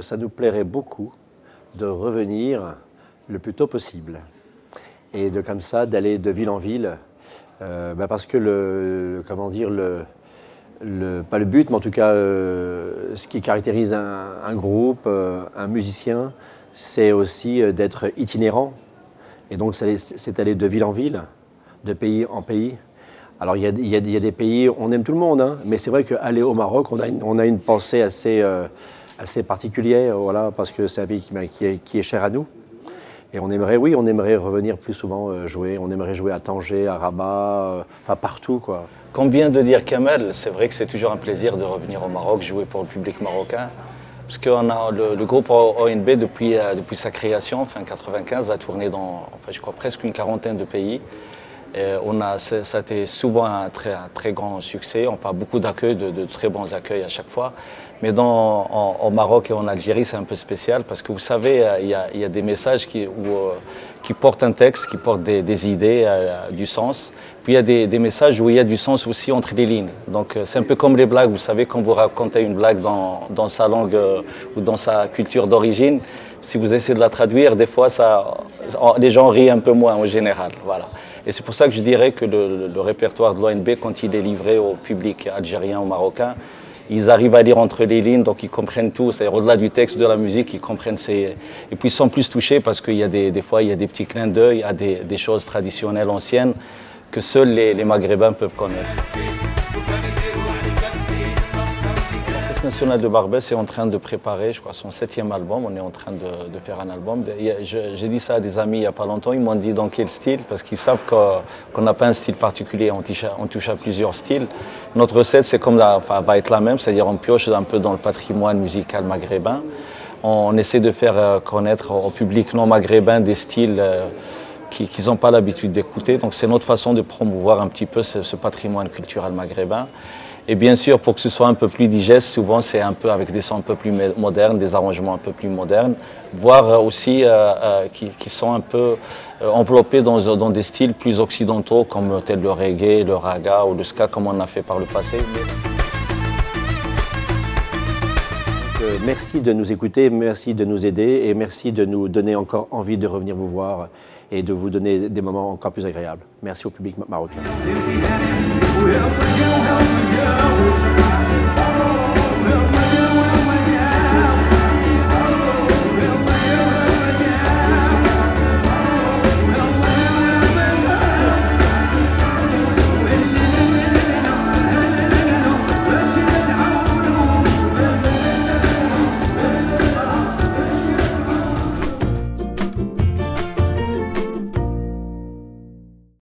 ça nous plairait beaucoup de revenir le plus tôt possible et de comme ça d'aller de ville en ville, parce que comment dire, pas le but, mais en tout cas ce qui caractérise un groupe, un musicien, c'est aussi d'être itinérant. Et donc c'est aller de ville en ville, de pays en pays. Alors il y a des pays, on aime tout le monde, hein, mais c'est vrai qu'aller au Maroc, on a une pensée assez particulière, voilà, parce que c'est un pays qui est cher à nous. Et on aimerait revenir plus souvent jouer. On aimerait jouer à Tanger, à Rabat, enfin partout, quoi. Comme vient de dire Kamel, c'est vrai que c'est toujours un plaisir de revenir au Maroc, jouer pour le public marocain. Parce qu'on a le groupe ONB, depuis sa création, fin 95, a tourné dans, enfin, je crois, presque une quarantaine de pays. Et ça a été souvent un très grand succès. On parle beaucoup d'accueil, de très bons accueils à chaque fois. Mais au Maroc et en Algérie, c'est un peu spécial parce que vous savez, il y a des messages qui portent un texte, qui portent des idées, du sens. Puis il y a des messages où il y a du sens aussi entre les lignes. Donc c'est un peu comme les blagues. Vous savez, quand vous racontez une blague dans sa langue ou dans sa culture d'origine, si vous essayez de la traduire, des fois, les gens rient un peu moins en général. Voilà. Et c'est pour ça que je dirais que le répertoire de l'ONB, quand il est livré au public algérien ou marocain, ils arrivent à lire entre les lignes, donc ils comprennent tout. C'est-à-dire au-delà du texte de la musique, ils comprennent et puis ils sont plus touchés parce qu'il y a des fois, il y a des petits clins d'œil à des choses traditionnelles anciennes que seuls les Maghrébins peuvent connaître. L'Orchestre national de Barbès est en train de préparer, je crois, son 7e album. On est en train de faire un album. J'ai dit ça à des amis il n'y a pas longtemps. Ils m'ont dit dans quel style, parce qu'ils savent qu'on n'a pas un style particulier. On touche à plusieurs styles. Notre recette, c'est va être la même, c'est-à-dire on pioche un peu dans le patrimoine musical maghrébin. On essaie de faire connaître au public non maghrébin des styles qu'ils n'ont pas l'habitude d'écouter. Donc c'est notre façon de promouvoir un petit peu ce patrimoine culturel maghrébin. Et bien sûr, pour que ce soit un peu plus digeste, souvent c'est un peu avec des sons un peu plus modernes, des arrangements un peu plus modernes, voire aussi qui sont un peu enveloppés dans des styles plus occidentaux comme tel le reggae, le raga ou le ska comme on a fait par le passé. Merci de nous écouter, merci de nous aider et merci de nous donner encore envie de revenir vous voir et de vous donner des moments encore plus agréables. Merci au public marocain.